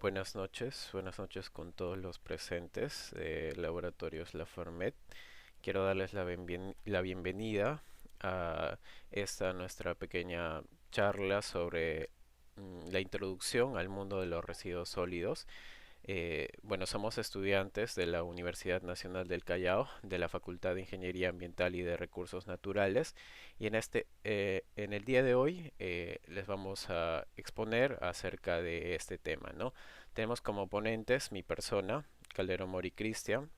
buenas noches con todos los presentes de Laboratorios La Formet. Quiero darles la bienvenida a esta nuestra pequeña charla sobre la introducción al mundo de los residuos sólidos. Bueno, somos estudiantes de la Universidad Nacional del Callao, de la Facultad de Ingeniería Ambiental y de Recursos Naturales, y en el día de hoy les vamos a exponer acerca de este tema, ¿no? Tenemos como ponentes mi persona, Calderón Mori Cristian,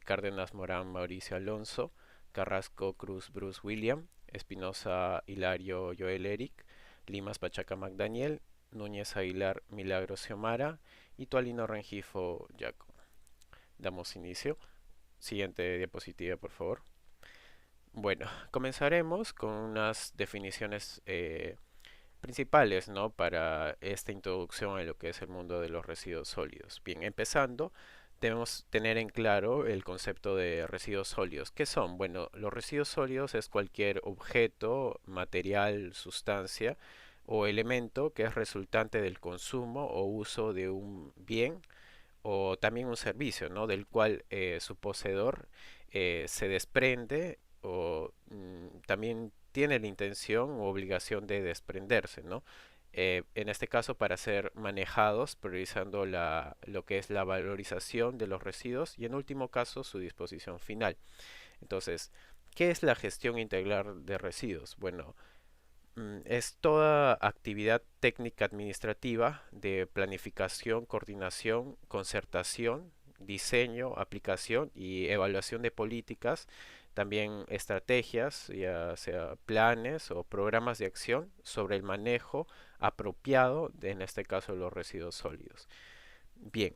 Cárdenas Morán Mauricio Alonso, Carrasco Cruz Bruce William, Espinosa Hilario Joel Eric, Limas Pachaca Magdaniel, Núñez Aguilar Milagros Xiomara y Tualino Rengifo Jaco. Damos inicio. Siguiente diapositiva, por favor. Bueno, comenzaremos con unas definiciones principales, ¿no? Para esta introducción a lo que es el mundo de los residuos sólidos. Bien, empezando, debemos tener en claro el concepto de residuos sólidos. ¿Qué son? Bueno, los residuos sólidos es cualquier objeto, material, sustancia o elemento que es resultante del consumo o uso de un bien o también un servicio, ¿no? Del cual su poseedor se desprende o también tiene la intención o obligación de desprenderse, ¿no? En este caso para ser manejados, priorizando lo que es la valorización de los residuos y en último caso su disposición final. Entonces, ¿qué es la gestión integral de residuos? Bueno, es toda actividad técnica administrativa de planificación, coordinación, concertación, diseño, aplicación y evaluación de políticas, también estrategias, ya sea planes o programas de acción sobre el manejo apropiado en este caso, los residuos sólidos. Bien,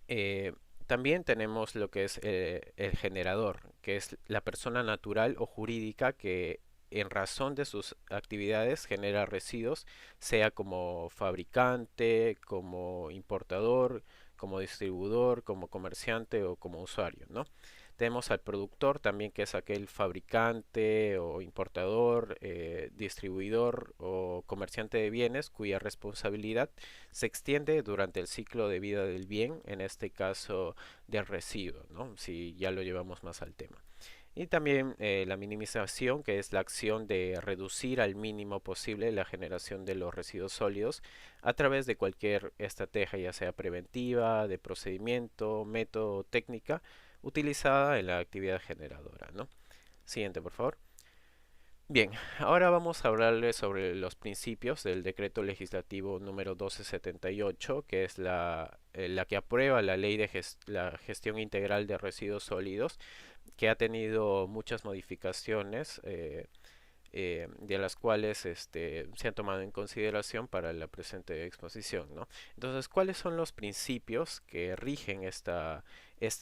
eh, también tenemos lo que es el generador, que es la persona natural o jurídica que en razón de sus actividades genera residuos, sea como fabricante, como importador, como distribuidor, como comerciante o como usuario, ¿no? Tenemos al productor también, que es aquel fabricante o importador, distribuidor o comerciante de bienes cuya responsabilidad se extiende durante el ciclo de vida del bien, en este caso del residuo, ¿no? Si ya lo llevamos más al tema. Y también la minimización, que es la acción de reducir al mínimo posible la generación de los residuos sólidos a través de cualquier estrategia, ya sea preventiva, de procedimiento, método o técnica, utilizada en la actividad generadora, ¿no? Siguiente, por favor. Bien, ahora vamos a hablarles sobre los principios del decreto legislativo número 1278, que es la que aprueba la ley de la gestión integral de residuos sólidos, que ha tenido muchas modificaciones, de las cuales se han tomado en consideración para la presente exposición, ¿no? Entonces, ¿cuáles son los principios que rigen esta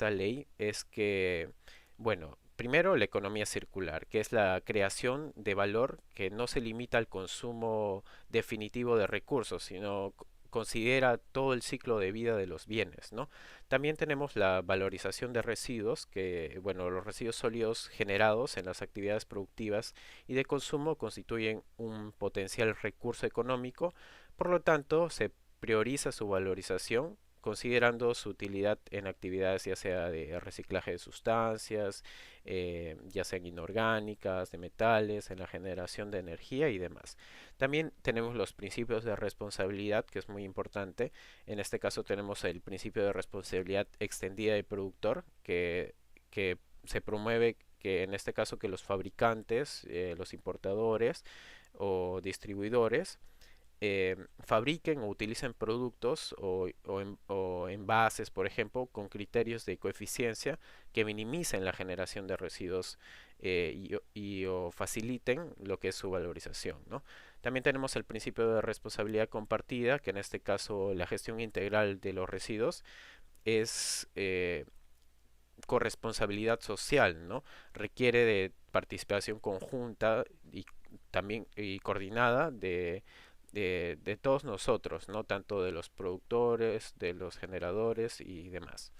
ley? Es que, bueno, primero la economía circular, que es la creación de valor que no se limita al consumo definitivo de recursos, sino considera todo el ciclo de vida de los bienes, ¿no? También tenemos la valorización de residuos, que, bueno, los residuos sólidos generados en las actividades productivas y de consumo constituyen un potencial recurso económico, por lo tanto se prioriza su valorización considerando su utilidad en actividades ya sea de reciclaje de sustancias, ya sean inorgánicas, de metales, en la generación de energía y demás. También tenemos los principios de responsabilidad, que es muy importante. En este caso tenemos el principio de responsabilidad extendida del productor, que se promueve que en este caso que los fabricantes, los importadores o distribuidores fabriquen o utilicen productos o envases, por ejemplo, con criterios de coeficiencia que minimicen la generación de residuos o faciliten lo que es su valorización, ¿no? También tenemos el principio de responsabilidad compartida, que en este caso la gestión integral de los residuos es corresponsabilidad social, ¿no? Requiere de participación conjunta y también y coordinada de todos nosotros, ¿no? Tanto de los productores, de los generadores y demás.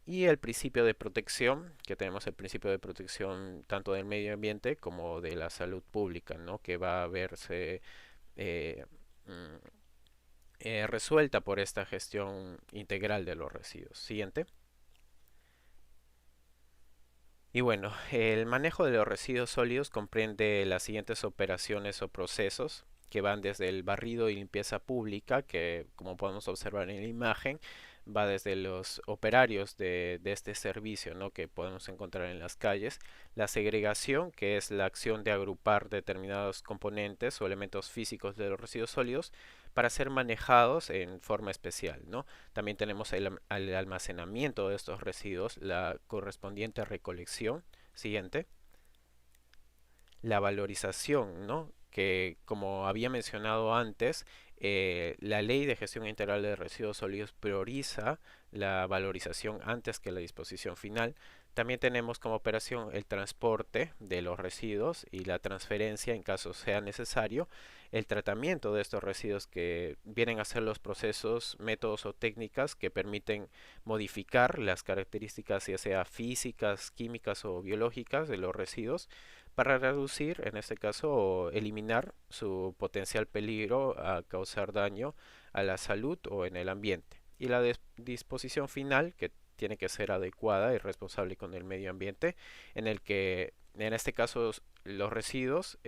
Y el principio de protección, que tenemos el principio de protección tanto del medio ambiente como de la salud pública, ¿no? Que va a verse eh, mm, resuelta por esta gestión integral de los residuos. Siguiente. Y bueno, el manejo de los residuos sólidos comprende las siguientes operaciones o procesos que van desde el barrido y limpieza pública, que como podemos observar en la imagen, va desde los operarios de este servicio, ¿no? Que podemos encontrar en las calles, la segregación, que es la acción de agrupar determinados componentes o elementos físicos de los residuos sólidos para ser manejados en forma especial, ¿no? También tenemos el almacenamiento de estos residuos, la correspondiente recolección. Siguiente. La valorización, ¿no? Que como había mencionado antes, la ley de gestión integral de residuos sólidos prioriza la valorización antes que la disposición final. También tenemos como operación el transporte de los residuos y la transferencia en caso sea necesario, el tratamiento de estos residuos que vienen a ser los procesos, métodos o técnicas que permiten modificar las características ya sea físicas, químicas o biológicas de los residuos para reducir, en este caso, o eliminar su potencial peligro a causar daño a la salud o en el ambiente. Y la disposición final, que tiene que ser adecuada y responsable con el medio ambiente, en el que, en este caso, los residuos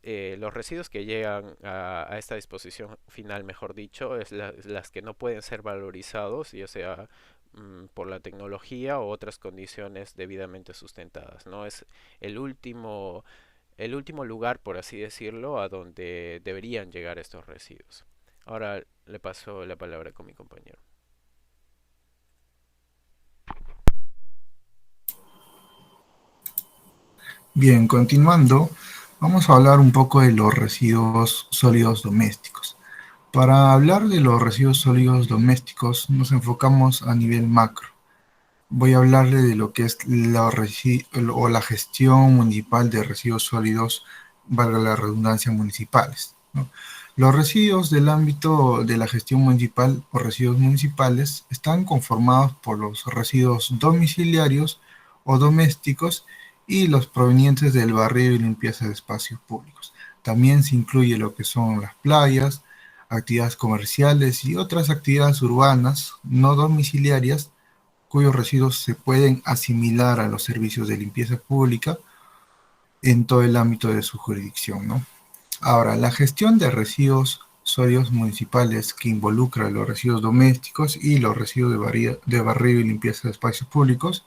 que llegan a esta disposición final, mejor dicho, es las que no pueden ser valorizados, ya sea por la tecnología o otras condiciones debidamente sustentadas, ¿no? Es el último, el último lugar, por así decirlo, a donde deberían llegar estos residuos. Ahora le paso la palabra con mi compañero. Bien, continuando, vamos a hablar un poco de los residuos sólidos domésticos. Para hablar de los residuos sólidos domésticos, nos enfocamos a nivel macro. Voy a hablarle de lo que es la gestión municipal de residuos sólidos, valga la redundancia, municipales, ¿no? Los residuos del ámbito de la gestión municipal o residuos municipales están conformados por los residuos domiciliarios o domésticos y los provenientes del barrido y limpieza de espacios públicos. También se incluye lo que son las playas, actividades comerciales y otras actividades urbanas no domiciliarias cuyos residuos se pueden asimilar a los servicios de limpieza pública en todo el ámbito de su jurisdicción, ¿no? Ahora, la gestión de residuos sólidos municipales que involucra los residuos domésticos y los residuos de barrido y limpieza de espacios públicos,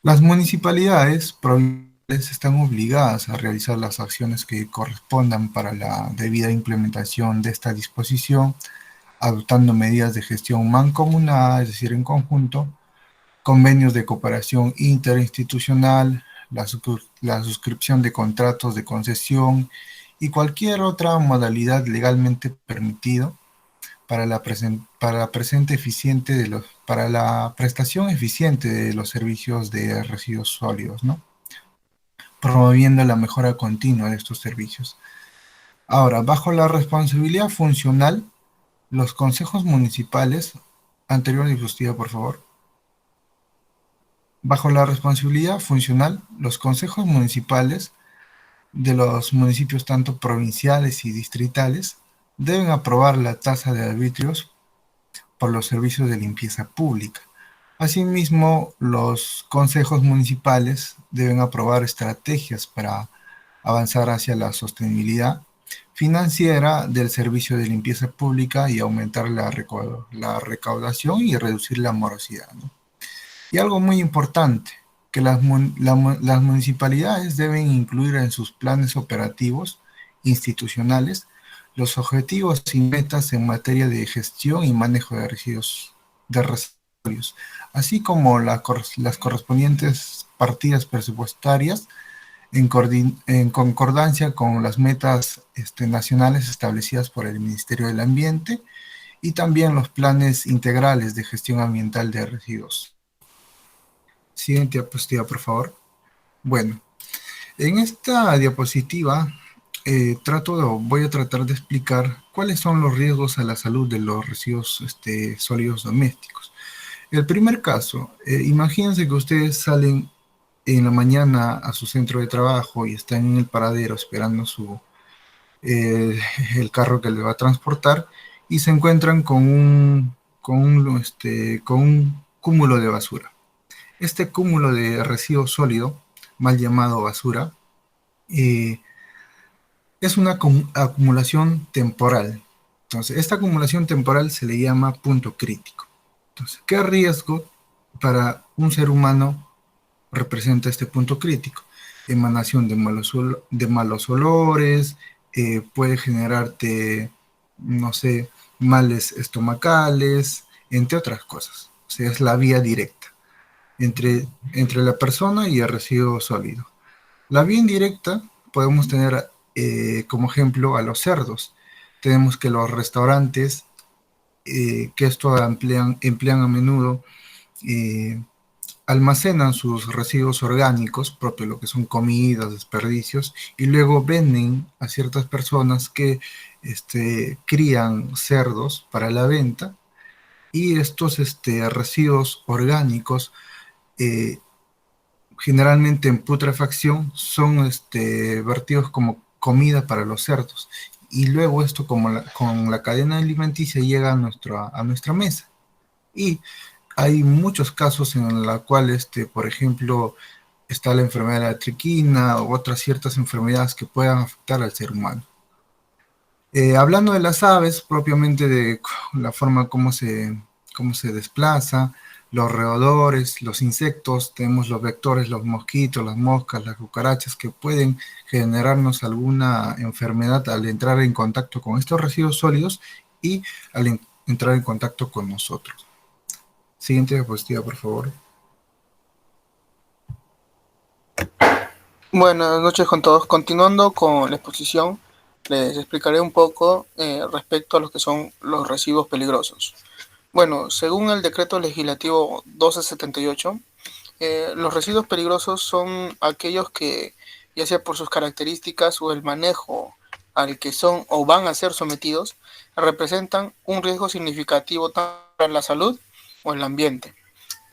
las municipalidades provinciales están obligadas a realizar las acciones que correspondan para la debida implementación de esta disposición, adoptando medidas de gestión mancomunada, es decir, en conjunto, convenios de cooperación interinstitucional, la suscripción de contratos de concesión y cualquier otra modalidad legalmente permitido para la prestación eficiente de los servicios de residuos sólidos, ¿no? Promoviendo la mejora continua de estos servicios. Ahora, bajo la responsabilidad funcional, los consejos municipales, anterior diapositiva, por favor. Bajo la responsabilidad funcional, los consejos municipales de los municipios tanto provinciales y distritales deben aprobar la tasa de arbitrios por los servicios de limpieza pública. Asimismo, los consejos municipales deben aprobar estrategias para avanzar hacia la sostenibilidad financiera del servicio de limpieza pública y aumentar la recaudación y reducir la morosidad, ¿no? Y algo muy importante, que las municipalidades deben incluir en sus planes operativos institucionales los objetivos y metas en materia de gestión y manejo de residuos, así como las correspondientes partidas presupuestarias en concordancia con las metas nacionales establecidas por el Ministerio del Ambiente y también los planes integrales de gestión ambiental de residuos. Siguiente diapositiva, por favor. Bueno, en esta diapositiva voy a tratar de explicar cuáles son los riesgos a la salud de los residuos sólidos domésticos. El primer caso, imagínense que ustedes salen en la mañana a su centro de trabajo y están en el paradero esperando eh, el carro que le va a transportar y se encuentran con un cúmulo de basura. Este cúmulo de residuo sólido, mal llamado basura, eh, es una acumulación temporal. Entonces, esta acumulación temporal se le llama punto crítico. Entonces, ¿qué riesgo para un ser humano representa este punto crítico? Emanación de malos olores, puede generarte, no sé, males estomacales, entre otras cosas. O sea, es la vía directa entre la persona y el residuo sólido. La vía indirecta podemos tener como ejemplo a los cerdos. Tenemos que los restaurantes, que esto emplean a menudo, eh, almacenan sus residuos orgánicos, propio lo que son comidas, desperdicios, y luego venden a ciertas personas que crían cerdos para la venta, y estos residuos orgánicos, eh, generalmente en putrefacción, son vertidos como comida para los cerdos. Y luego esto, como con la cadena alimenticia, llega a nuestra mesa. Y hay muchos casos en los cuales, por ejemplo, está la enfermedad de la triquina u otras ciertas enfermedades que puedan afectar al ser humano. Hablando de las aves, propiamente de la forma cómo se desplaza, los roedores, los insectos, tenemos los vectores, los mosquitos, las moscas, las cucarachas, que pueden generarnos alguna enfermedad al entrar en contacto con estos residuos sólidos y al entrar en contacto con nosotros. Siguiente diapositiva, por favor. Buenas noches con todos. Continuando con la exposición, les explicaré un poco respecto a lo que son los residuos peligrosos. Bueno, según el decreto legislativo 1278, los residuos peligrosos son aquellos que, ya sea por sus características o el manejo al que son o van a ser sometidos, representan un riesgo significativo tanto para la salud o el ambiente.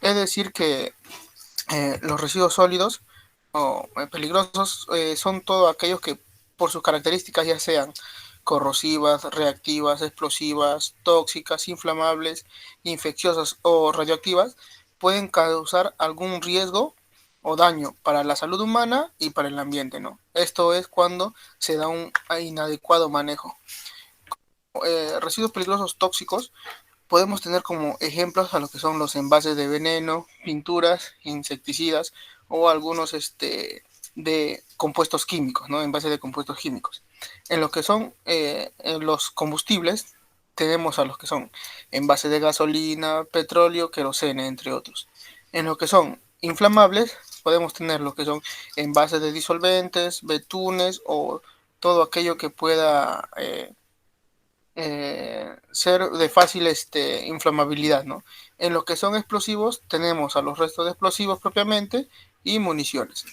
Es decir, que los residuos sólidos o peligrosos son todos aquellos que por sus características ya sean corrosivas, reactivas, explosivas, tóxicas, inflamables, infecciosas o radioactivas, pueden causar algún riesgo o daño para la salud humana y para el ambiente, ¿no? Esto es cuando se da un inadecuado manejo. Residuos peligrosos tóxicos podemos tener como ejemplos a lo que son los envases de veneno, pinturas, insecticidas o algunos de compuestos químicos, ¿no? Envases de compuestos químicos. En lo que son en los combustibles, tenemos a los que son envases de gasolina, petróleo, querosene, entre otros. En lo que son inflamables, podemos tener lo que son envases de disolventes, betunes o todo aquello que pueda ser de fácil inflamabilidad, ¿no? En lo que son explosivos, tenemos a los restos de explosivos propiamente y municiones.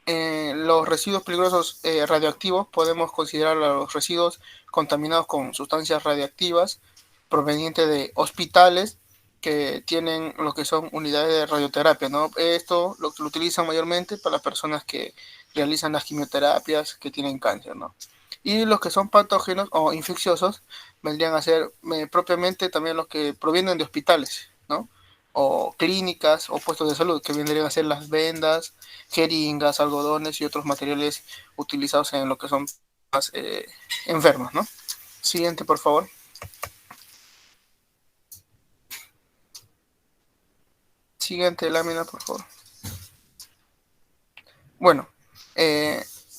Los residuos peligrosos radioactivos podemos considerar a los residuos contaminados con sustancias radiactivas provenientes de hospitales que tienen lo que son unidades de radioterapia, ¿no? Esto lo utilizan mayormente para las personas que realizan las quimioterapias que tienen cáncer, ¿no? Y los que son patógenos o infecciosos vendrían a ser propiamente también los que provienen de hospitales, ¿no? O clínicas o puestos de salud, que vendrían a ser las vendas, jeringas, algodones y otros materiales utilizados en lo que son más enfermos, ¿no? Siguiente, por favor. Siguiente lámina, por favor. Bueno,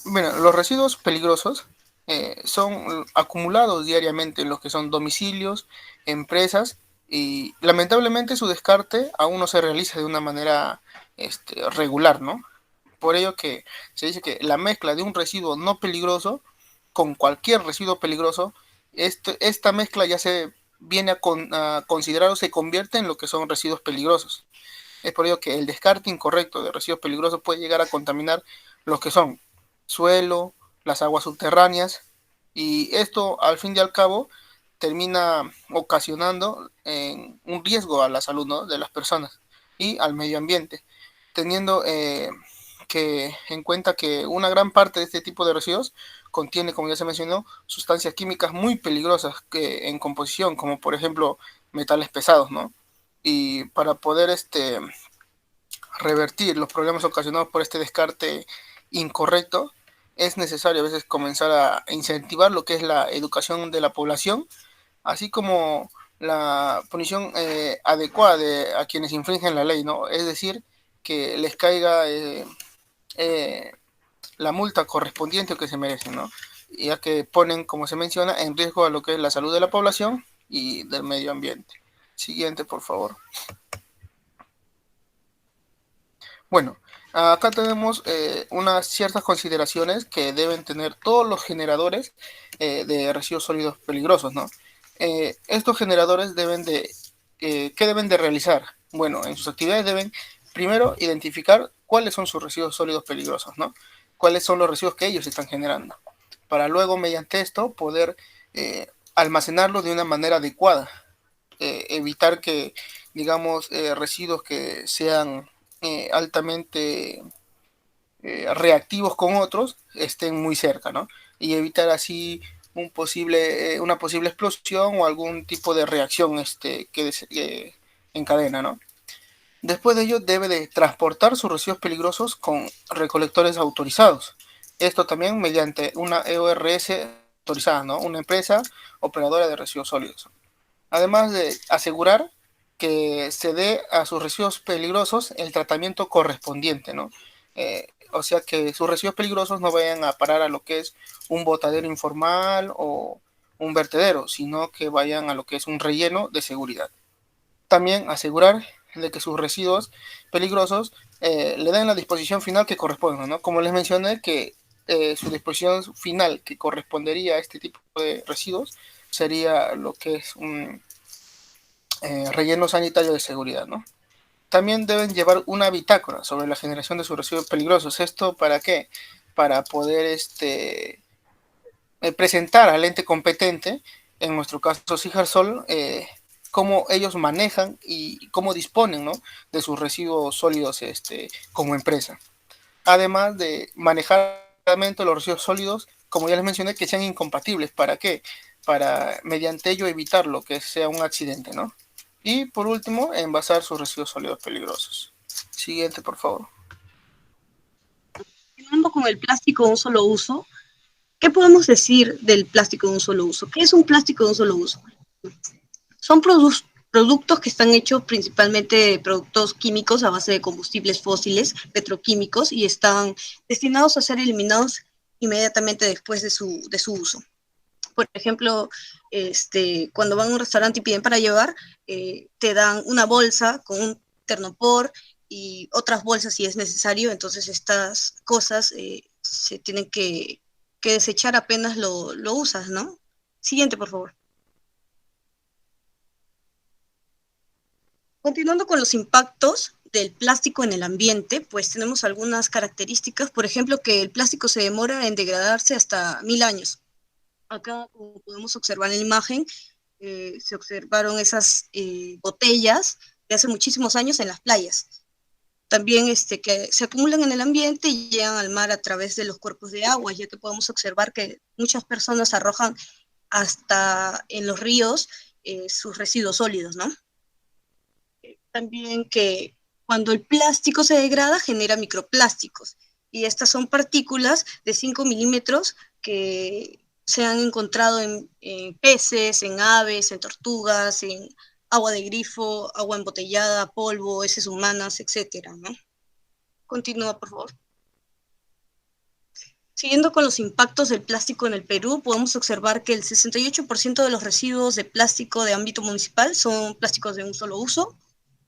los residuos peligrosos son acumulados diariamente en los que son domicilios, empresas, y lamentablemente su descarte aún no se realiza de una manera regular, ¿no? Por ello que se dice que la mezcla de un residuo no peligroso con cualquier residuo peligroso, esta mezcla ya se viene a considerar o se convierte en lo que son residuos peligrosos. Es por ello que el descarte incorrecto de residuos peligrosos puede llegar a contaminar los que son suelo, las aguas subterráneas, y esto al fin y al cabo termina ocasionando un riesgo a la salud, ¿no?, de las personas y al medio ambiente, teniendo en cuenta que una gran parte de este tipo de residuos contiene, como ya se mencionó, sustancias químicas muy peligrosas que, en composición, como por ejemplo metales pesados, ¿no? Y para poder revertir los problemas ocasionados por este descarte incorrecto, es necesario a veces comenzar a incentivar lo que es la educación de la población, así como la punición adecuada a quienes infringen la ley, ¿no? Es decir, que les caiga eh, la multa correspondiente que se merecen, ¿no? Ya que ponen, como se menciona, en riesgo a lo que es la salud de la población y del medio ambiente. Siguiente, por favor. Bueno, acá tenemos unas ciertas consideraciones que deben tener todos los generadores de residuos sólidos peligrosos, ¿no? Estos generadores ¿qué deben de realizar? Bueno, en sus actividades deben primero identificar cuáles son sus residuos sólidos peligrosos, ¿no? Cuáles son los residuos que ellos están generando, para luego mediante esto poder almacenarlo de una manera adecuada, evitar que, digamos, residuos que sean altamente reactivos con otros estén muy cerca, ¿no? Y evitar así una posible explosión o algún tipo de reacción en cadena, ¿no? Después de ello debe de transportar sus residuos peligrosos con recolectores autorizados. Esto también mediante una EORS autorizada, ¿no? Una empresa operadora de residuos sólidos. Además de asegurar que se dé a sus residuos peligrosos el tratamiento correspondiente, ¿no? O sea, que sus residuos peligrosos no vayan a parar a lo que es un botadero informal o un vertedero, sino que vayan a lo que es un relleno de seguridad. También asegurar de que sus residuos peligrosos le den la disposición final que corresponde, ¿no? Como les mencioné, que su disposición final que correspondería a este tipo de residuos sería lo que es un relleno sanitario de seguridad, ¿no? También deben llevar una bitácora sobre la generación de sus residuos peligrosos. ¿Esto para qué? Para poder presentar al ente competente, en nuestro caso Cijarsol, cómo ellos manejan y cómo disponen, ¿no?, de sus residuos sólidos como empresa. Además de manejar los residuos sólidos, como ya les mencioné, que sean incompatibles. ¿Para qué? Para mediante ello evitar lo que sea un accidente, ¿no? Y por último, envasar sus residuos sólidos peligrosos. Siguiente, por favor. Continuando con el plástico de un solo uso, ¿qué podemos decir del plástico de un solo uso? ¿Qué es un plástico de un solo uso? Son productos que están hechos principalmente de productos químicos a base de combustibles fósiles, petroquímicos, y están destinados a ser eliminados inmediatamente después de su uso. Por ejemplo, cuando van a un restaurante y piden para llevar, te dan una bolsa con un ternopor y otras bolsas si es necesario. Entonces estas cosas se tienen que desechar apenas lo usas, ¿no? Siguiente, por favor. Continuando con los impactos del plástico en el ambiente, pues tenemos algunas características. Por ejemplo, que el plástico se demora en degradarse hasta 1000 años. Acá, como podemos observar en la imagen, se observaron esas botellas de hace muchísimos años en las playas. También que se acumulan en el ambiente y llegan al mar a través de los cuerpos de agua, ya que podemos observar que muchas personas arrojan hasta en los ríos sus residuos sólidos, ¿no? También que cuando el plástico se degrada genera microplásticos, y estas son partículas de 5 milímetros que se han encontrado en peces, en aves, en tortugas, en agua de grifo, agua embotellada, polvo, heces humanas, etcétera, ¿no? Continúa, por favor. Siguiendo con los impactos del plástico en el Perú, podemos observar que el 68% de los residuos de plástico de ámbito municipal son plásticos de un solo uso.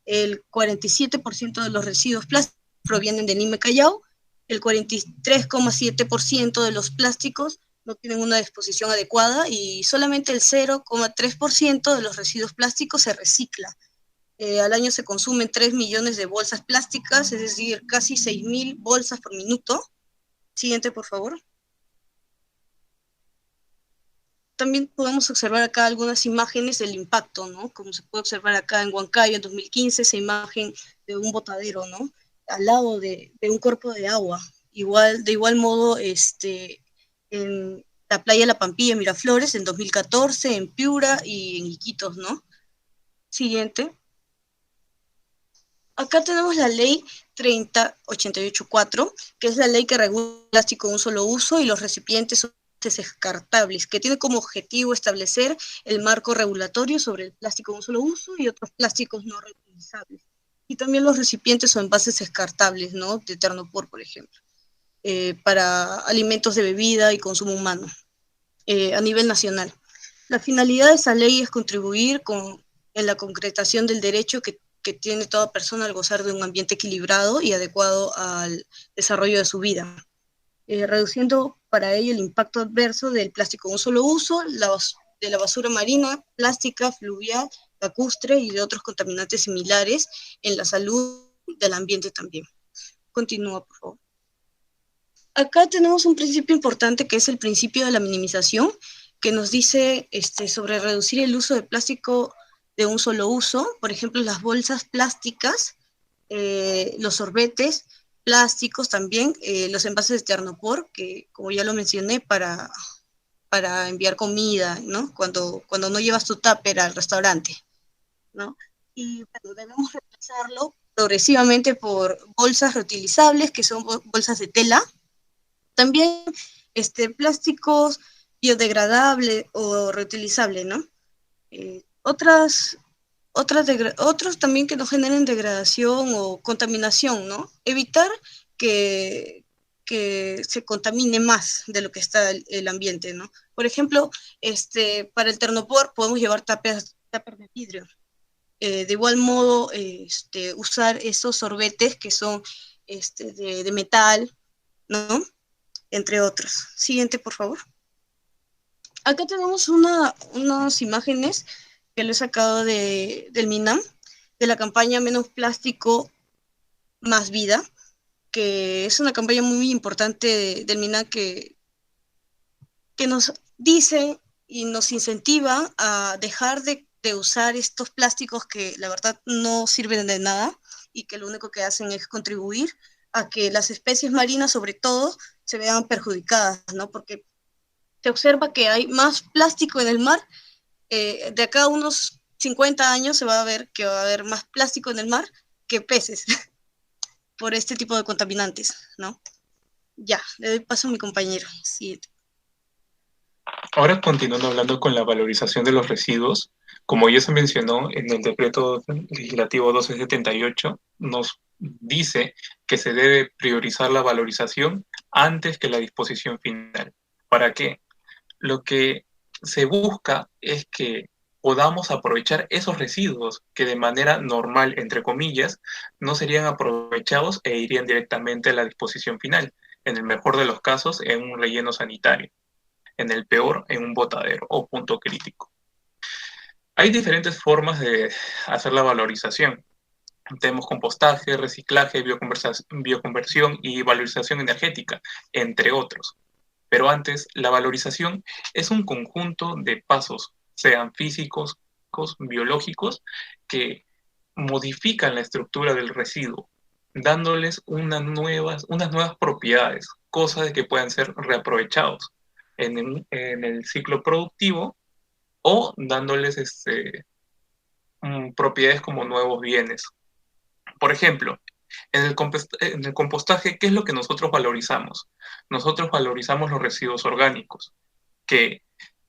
El 47% de los residuos plásticos provienen de Lima y Callao. El 43,7% de los plásticos no tienen una disposición adecuada y solamente el 0,3% de los residuos plásticos se recicla. Al año se consumen 3 millones de bolsas plásticas, es decir, casi 6.000 bolsas por minuto. Siguiente, por favor. También podemos observar acá algunas imágenes del impacto, ¿no? Como se puede observar acá en Huancayo en 2015, esa imagen de un botadero, ¿no? al lado de un cuerpo de agua. De igual modo, en la playa La Pampilla, en Miraflores, en 2014, en Piura y en Iquitos, ¿no? Siguiente. Acá tenemos la ley 3088-4, que es la ley que regula el plástico de un solo uso y los recipientes descartables, que tiene como objetivo establecer el marco regulatorio sobre el plástico de un solo uso y otros plásticos no reutilizables. Y también los recipientes o envases descartables, ¿no? De Ternopor, por ejemplo, para alimentos de bebida y consumo humano, a nivel nacional. La finalidad de esa ley es contribuir en la concretación del derecho que tiene toda persona al gozar de un ambiente equilibrado y adecuado al desarrollo de su vida, reduciendo para ello el impacto adverso del plástico de un solo uso, de la basura marina, plástica, fluvial, lacustre y de otros contaminantes similares en la salud del ambiente también. Continúa, por favor. Acá tenemos un principio importante que es el principio de la minimización, que nos dice sobre reducir el uso de plástico de un solo uso, por ejemplo, las bolsas plásticas, los sorbetes plásticos también, los envases de Ternopor, que como ya lo mencioné, para enviar comida, ¿no? Cuando no llevas tu tupper al restaurante, ¿no? Y bueno, debemos reemplazarlo progresivamente por bolsas reutilizables, que son bolsas de tela, también plásticos biodegradables o reutilizables, ¿no? Otros también que no generen degradación o contaminación, ¿no? Evitar que se contamine más de lo que está el ambiente, ¿no? Por ejemplo, para el Ternopor podemos llevar tuppers de vidrio. De igual modo, usar esos sorbetes que son de metal, ¿no? Entre otros. Siguiente, por favor. Acá tenemos unas imágenes que lo he sacado del MINAM, de la campaña Menos Plástico, Más Vida, que es una campaña muy importante del MINAM que nos dice y nos incentiva a dejar de usar estos plásticos que la verdad no sirven de nada y que lo único que hacen es contribuir a que las especies marinas, sobre todo, se vean perjudicadas, ¿no? Porque se observa que hay más plástico en el mar. De acá a unos 50 años se va a ver que va a haber más plástico en el mar que peces por este tipo de contaminantes, ¿no? Ya, le doy paso a mi compañero. Sí. Ahora, continuando hablando con la valorización de los residuos, como ya se mencionó en el decreto legislativo 1278, nos dice que se debe priorizar la valorización antes que la disposición final. ¿Para qué? Lo que se busca es que podamos aprovechar esos residuos que de manera normal, entre comillas, no serían aprovechados e irían directamente a la disposición final, en el mejor de los casos en un relleno sanitario, en el peor en un botadero o punto crítico. Hay diferentes formas de hacer la valorización. Tenemos compostaje, reciclaje, bioconversión y valorización energética, entre otros. Pero antes, la valorización es un conjunto de pasos, sean físicos, biológicos, que modifican la estructura del residuo, dándoles unas nuevas propiedades, cosas que puedan ser reaprovechados en el ciclo productivo o dándoles propiedades como nuevos bienes. Por ejemplo, en el compostaje, ¿qué es lo que nosotros valorizamos? Nosotros valorizamos los residuos orgánicos, que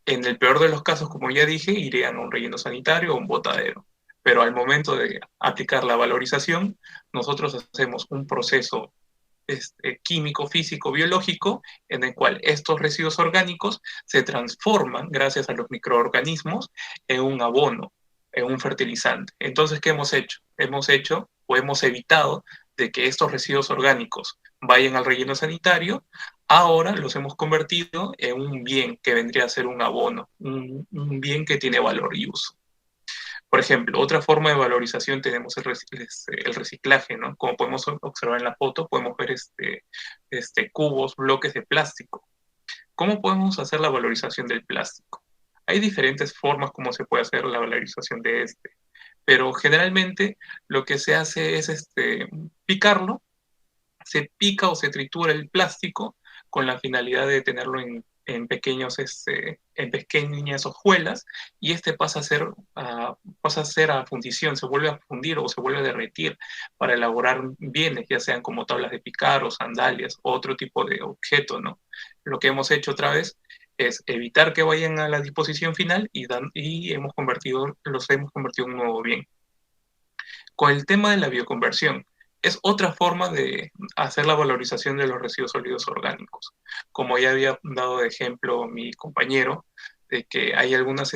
en el peor de los casos, como ya dije, irían a un relleno sanitario o un botadero. Pero al momento de aplicar la valorización, nosotros hacemos un proceso químico, físico, biológico, en el cual estos residuos orgánicos se transforman, gracias a los microorganismos, en un abono, en un fertilizante. Entonces, ¿qué hemos hecho? Hemos evitado de que estos residuos orgánicos vayan al relleno sanitario. Ahora los hemos convertido en un bien que vendría a ser un abono, un bien que tiene valor y uso. Por ejemplo, otra forma de valorización tenemos el reciclaje, ¿no? Como podemos observar en la foto, podemos ver cubos, bloques de plástico. ¿Cómo podemos hacer la valorización del plástico? Hay diferentes formas como se puede hacer la valorización de pero generalmente lo que se hace es picarlo se pica o se tritura el plástico con la finalidad de tenerlo en pequeñas hojuelas, y pasa a ser a fundición, se vuelve a fundir o se vuelve a derretir para elaborar bienes, ya sean como tablas de picar o sandalias o otro tipo de objeto, ¿no? Lo que hemos hecho otra vez es evitar que vayan a la disposición final y los hemos convertido en un nuevo bien. Con el tema de la bioconversión, es otra forma de hacer la valorización de los residuos sólidos orgánicos. Como ya había dado de ejemplo mi compañero, de que hay algunas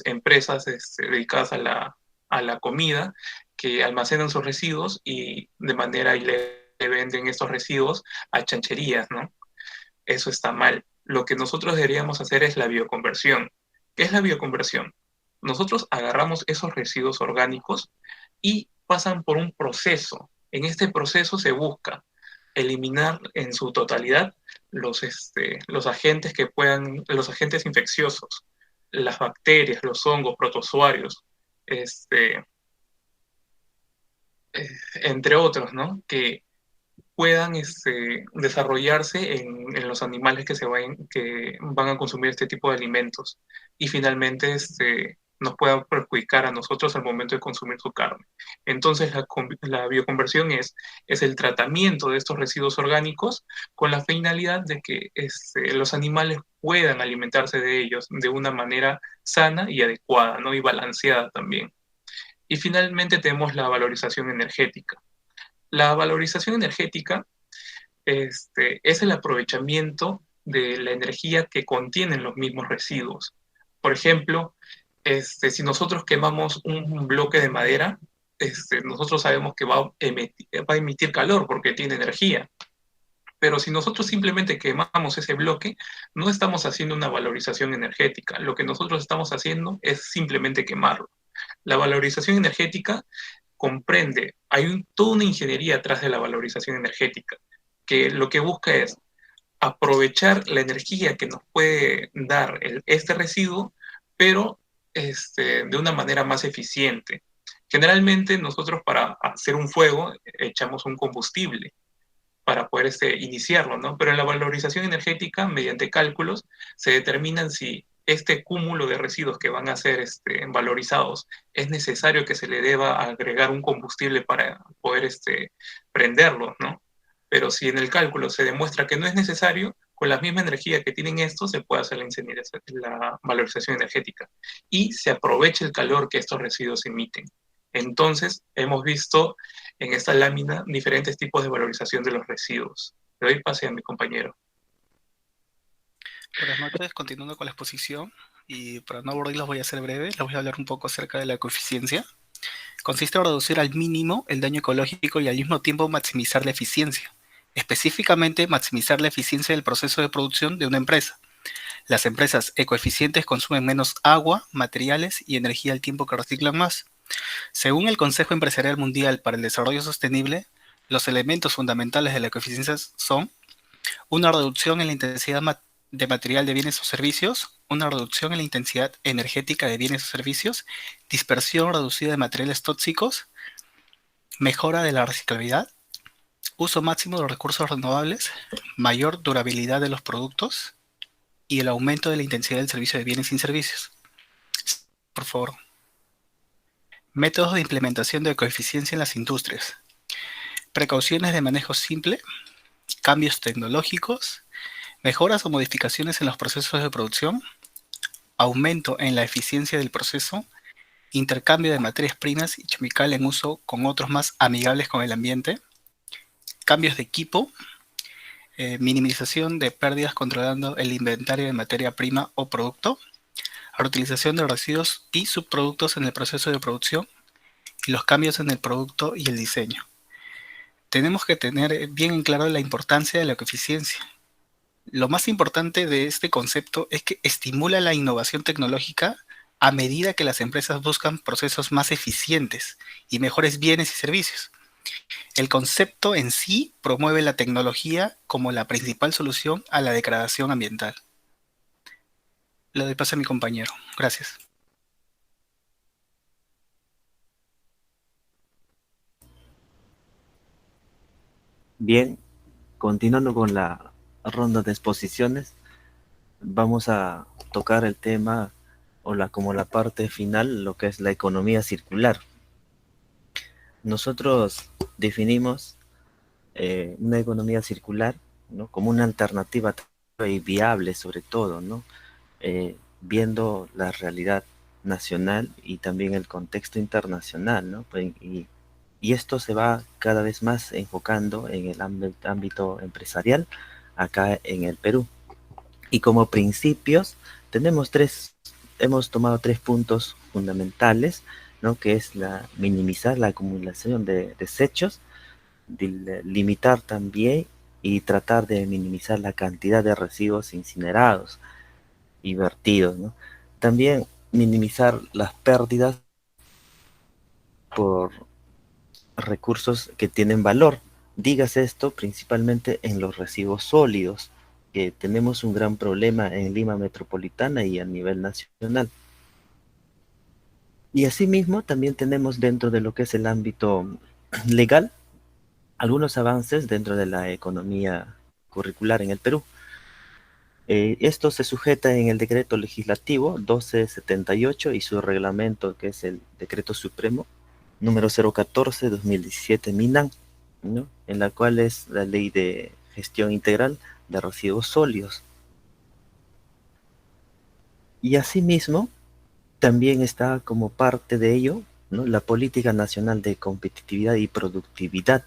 empresas dedicadas a la comida que almacenan sus residuos y de manera ilegal le venden estos residuos a chancherías, ¿no? Eso está mal. Lo que nosotros deberíamos hacer es la bioconversión. ¿Qué es la bioconversión? Nosotros agarramos esos residuos orgánicos y pasan por un proceso. En este proceso se busca eliminar en su totalidad los agentes los agentes infecciosos, las bacterias, los hongos, protozoarios, entre otros, ¿no? Que puedan desarrollarse en los animales que van a consumir este tipo de alimentos y finalmente nos puedan perjudicar a nosotros al momento de consumir su carne. Entonces la bioconversión es el tratamiento de estos residuos orgánicos con la finalidad de que los animales puedan alimentarse de ellos de una manera sana y adecuada, ¿no? Y balanceada también. Y finalmente tenemos la valorización energética. La valorización energética es el aprovechamiento de la energía que contienen los mismos residuos. Por ejemplo, si nosotros quemamos un bloque de madera, nosotros sabemos que va a emitir calor porque tiene energía. Pero si nosotros simplemente quemamos ese bloque, no estamos haciendo una valorización energética. Lo que nosotros estamos haciendo es simplemente quemarlo. La valorización energética comprende, toda una ingeniería atrás de la valorización energética, que lo que busca es aprovechar la energía que nos puede dar este residuo, pero de una manera más eficiente. Generalmente nosotros para hacer un fuego echamos un combustible para poder iniciarlo, ¿no? Pero en la valorización energética, mediante cálculos, se determinan si este cúmulo de residuos que van a ser valorizados es necesario que se le deba agregar un combustible para poder prenderlo, ¿no? Pero si en el cálculo se demuestra que no es necesario, con la misma energía que tienen estos, se puede hacer la valorización energética y se aprovecha el calor que estos residuos emiten. Entonces, hemos visto en esta lámina diferentes tipos de valorización de los residuos. Le doy pase a mi compañero. Buenas noches, continuando con la exposición, y para no aburrirlos voy a ser breve, les voy a hablar un poco acerca de la ecoeficiencia. Consiste en reducir al mínimo el daño ecológico y al mismo tiempo maximizar la eficiencia. Específicamente, maximizar la eficiencia del proceso de producción de una empresa. Las empresas ecoeficientes consumen menos agua, materiales y energía al tiempo que reciclan más. Según el Consejo Empresarial Mundial para el Desarrollo Sostenible, los elementos fundamentales de la ecoeficiencia son una reducción en la intensidad de material de bienes o servicios, una reducción en la intensidad energética de bienes o servicios, dispersión reducida de materiales tóxicos, mejora de la reciclabilidad, uso máximo de recursos renovables, mayor durabilidad de los productos y el aumento de la intensidad del servicio de bienes y servicios. Por favor. Métodos de implementación de ecoeficiencia en las industrias. Precauciones de manejo simple, cambios tecnológicos, mejoras o modificaciones en los procesos de producción, aumento en la eficiencia del proceso, intercambio de materias primas y chemical en uso con otros más amigables con el ambiente, cambios de equipo, minimización de pérdidas controlando el inventario de materia prima o producto, reutilización de residuos y subproductos en el proceso de producción y los cambios en el producto y el diseño. Tenemos que tener bien en claro la importancia de la ecoeficiencia. Lo más importante de este concepto es que estimula la innovación tecnológica a medida que las empresas buscan procesos más eficientes y mejores bienes y servicios. El concepto en sí promueve la tecnología como la principal solución a la degradación ambiental. Le doy paso a mi compañero. Gracias. Bien, continuando con la ronda de exposiciones, vamos a tocar el tema como la parte final, lo que es la economía circular. Nosotros definimos una economía circular, ¿no?, como una alternativa y viable sobre todo, ¿no? Viendo la realidad nacional y también el contexto internacional, ¿no? Y esto se va cada vez más enfocando en el ámbito empresarial acá en el Perú. Y como principios hemos tomado tres puntos fundamentales, ¿no? Que es minimizar la acumulación de desechos, limitar también y tratar de minimizar la cantidad de residuos incinerados y vertidos, ¿no? También minimizar las pérdidas por recursos que tienen valor. Digas esto principalmente en los residuos sólidos, que tenemos un gran problema en Lima Metropolitana y a nivel nacional. Y asimismo también tenemos dentro de lo que es el ámbito legal algunos avances dentro de la economía curricular en el Perú. Esto se sujeta en el decreto legislativo 1278 y su reglamento, que es el decreto supremo número 014-2017 MINAN, ¿no?, en la cual es la ley de gestión integral de residuos sólidos. Y asimismo, también está como parte de ello, ¿no?, la Política Nacional de Competitividad y Productividad,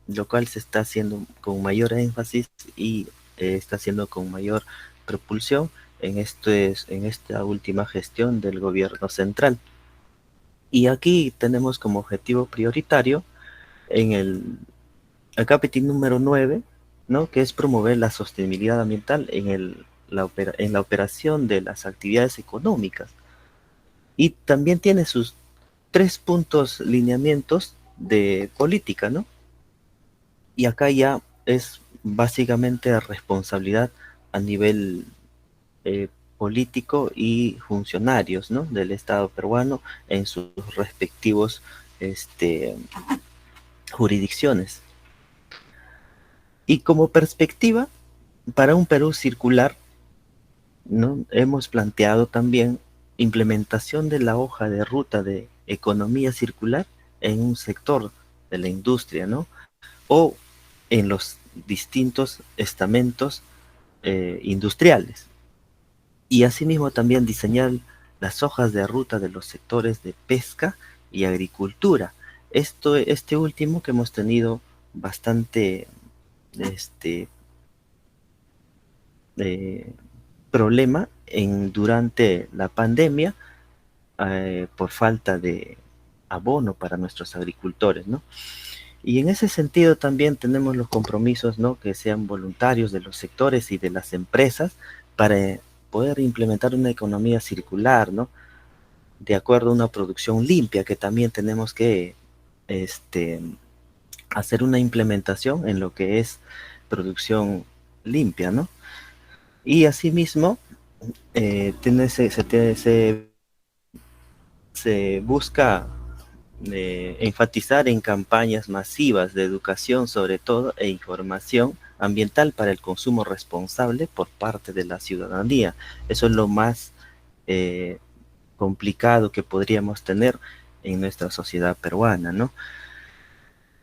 lo cual se está haciendo con mayor énfasis y está haciendo con mayor propulsión en esta última gestión del gobierno central. Y aquí tenemos como objetivo prioritario en el acápite número 9, ¿no?, que es promover la sostenibilidad ambiental en la operación de las actividades económicas. Y también tiene sus 3 puntos lineamientos de política, ¿no? Y acá ya es básicamente responsabilidad a nivel político y funcionarios, ¿no?, del Estado peruano en sus respectivos jurisdicciones. Y como perspectiva, para un Perú circular, ¿no?, hemos planteado también implementación de la hoja de ruta de economía circular en un sector de la industria, ¿no?, o en los distintos estamentos industriales. Y asimismo también diseñar las hojas de ruta de los sectores de pesca y agricultura. Este último que hemos tenido bastante problema durante la pandemia por falta de abono para nuestros agricultores, ¿no? Y en ese sentido también tenemos los compromisos, ¿no?, que sean voluntarios de los sectores y de las empresas para poder implementar una economía circular, ¿no?, de acuerdo a una producción limpia, que también tenemos que hacer una implementación en lo que es producción limpia, ¿no? Y asimismo, se busca enfatizar en campañas masivas de educación sobre todo e información ambiental para el consumo responsable por parte de la ciudadanía. Eso es lo más complicado que podríamos tener en nuestra sociedad peruana, ¿no?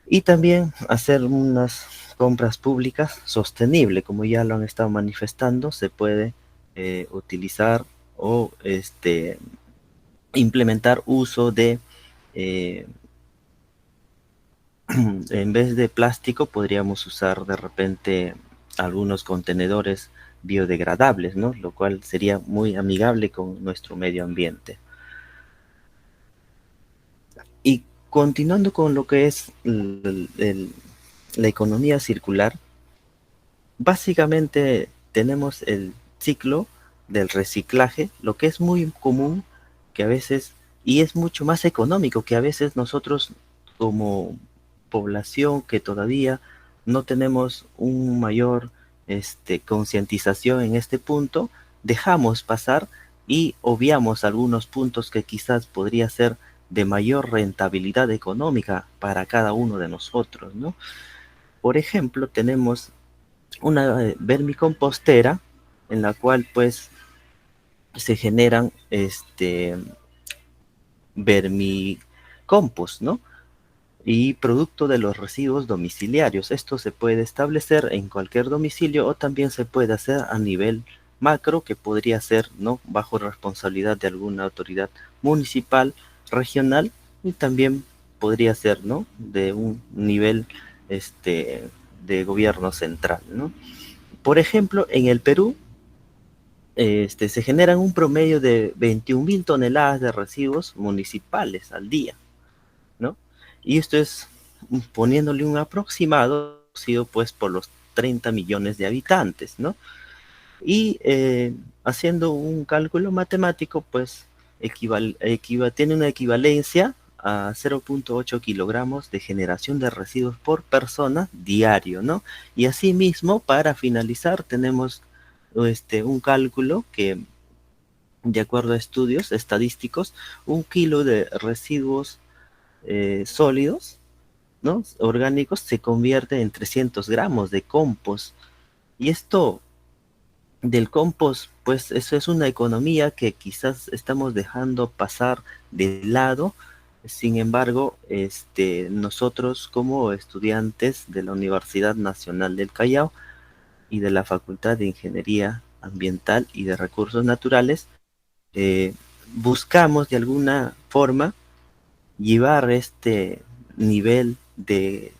Y también hacer unas compras públicas sostenibles, como ya lo han estado manifestando, se puede utilizar o implementar uso de en vez de plástico podríamos usar de repente algunos contenedores biodegradables, ¿no?, lo cual sería muy amigable con nuestro medio ambiente. Y continuando con lo que es la economía circular, básicamente tenemos el ciclo del reciclaje, lo que es muy común que a veces, y es mucho más económico que a veces nosotros como población que todavía no tenemos un mayor concientización en este punto, dejamos pasar y obviamos algunos puntos que quizás podría ser de mayor rentabilidad económica para cada uno de nosotros, ¿no? Por ejemplo, tenemos una vermicompostera en la cual pues se generan vermicompost, ¿no? Y producto de los residuos domiciliarios. Esto se puede establecer en cualquier domicilio o también se puede hacer a nivel macro, que podría ser, ¿no?, bajo responsabilidad de alguna autoridad municipal, regional, y también podría ser, ¿no?, de un nivel de gobierno central, ¿no? Por ejemplo, en el Perú se generan un promedio de 21.000 toneladas de residuos municipales al día, ¿no? Y esto es poniéndole un aproximado, sido pues por los 30 millones de habitantes, ¿no? Y haciendo un cálculo matemático, pues tiene una equivalencia a 0.8 kilogramos de generación de residuos por persona diario, ¿no? Y asimismo, para finalizar, tenemos un cálculo que, de acuerdo a estudios estadísticos, 1 kilo de residuos sólidos, ¿no?, orgánicos, se convierte en 300 gramos de compost. Y esto del compost, pues eso es una economía que quizás estamos dejando pasar de lado. Sin embargo, nosotros como estudiantes de la Universidad Nacional del Callao y de la Facultad de Ingeniería Ambiental y de Recursos Naturales, buscamos de alguna forma llevar este nivel de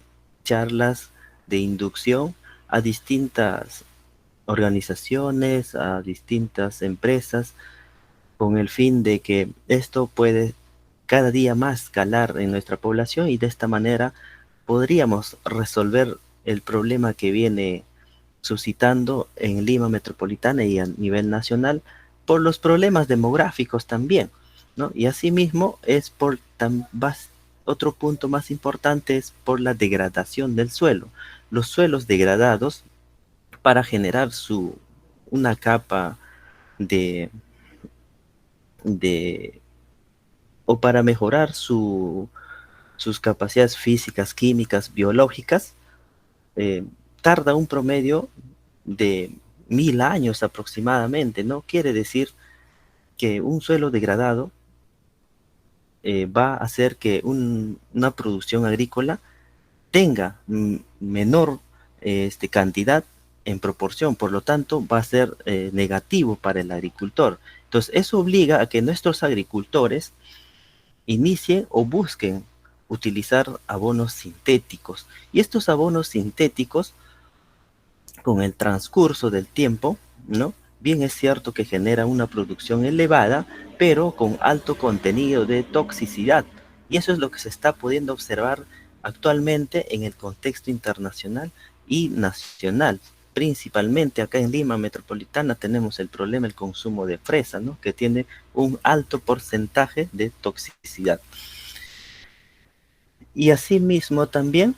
charlas de inducción a distintas organizaciones, a distintas empresas, con el fin de que esto puede cada día más calar en nuestra población, y de esta manera podríamos resolver el problema que viene suscitando en Lima Metropolitana y a nivel nacional por los problemas demográficos también, ¿no? Y asimismo es por otro punto más importante, es por la degradación del suelo. Los suelos degradados, para generar una capa de, de o para mejorar sus capacidades físicas, químicas, biológicas, tarda un promedio de 1000 años aproximadamente, ¿no? Quiere decir que un suelo degradado va a hacer que una producción agrícola tenga menor cantidad en proporción, por lo tanto va a ser negativo para el agricultor. Entonces eso obliga a que nuestros agricultores inicien o busquen utilizar abonos sintéticos, y estos abonos sintéticos, con el transcurso del tiempo, ¿no?, bien es cierto que genera una producción elevada, pero con alto contenido de toxicidad. Y eso es lo que se está pudiendo observar actualmente en el contexto internacional y nacional. Principalmente acá en Lima Metropolitana tenemos el problema del consumo de fresa, ¿no?, que tiene un alto porcentaje de toxicidad. Y asimismo también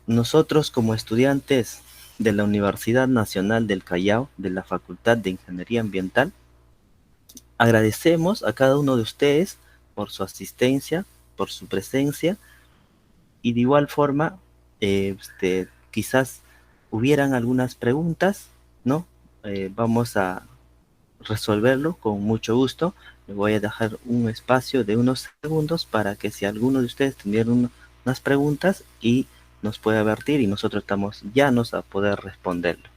nosotros, como estudiantes de la Universidad Nacional del Callao, de la Facultad de Ingeniería Ambiental, agradecemos a cada uno de ustedes por su asistencia, por su presencia, y de igual forma, quizás hubieran algunas preguntas, ¿no? Vamos a resolverlo con mucho gusto. Le voy a dejar un espacio de unos segundos para que si alguno de ustedes tuvieran unas preguntas y nos puede advertir, y nosotros estamos llanos a poder responderlo.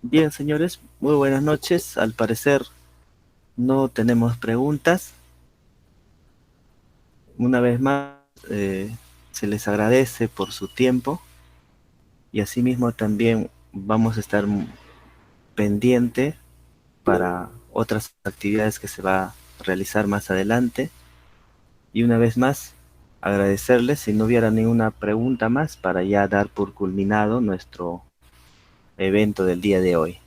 Bien, señores, muy buenas noches. Al parecer no tenemos preguntas. Una vez más, se les agradece por su tiempo, y asimismo también vamos a estar pendiente para otras actividades que se va a realizar más adelante. Y una vez más, agradecerles, si no hubiera ninguna pregunta más, para ya dar por culminado nuestro evento del día de hoy.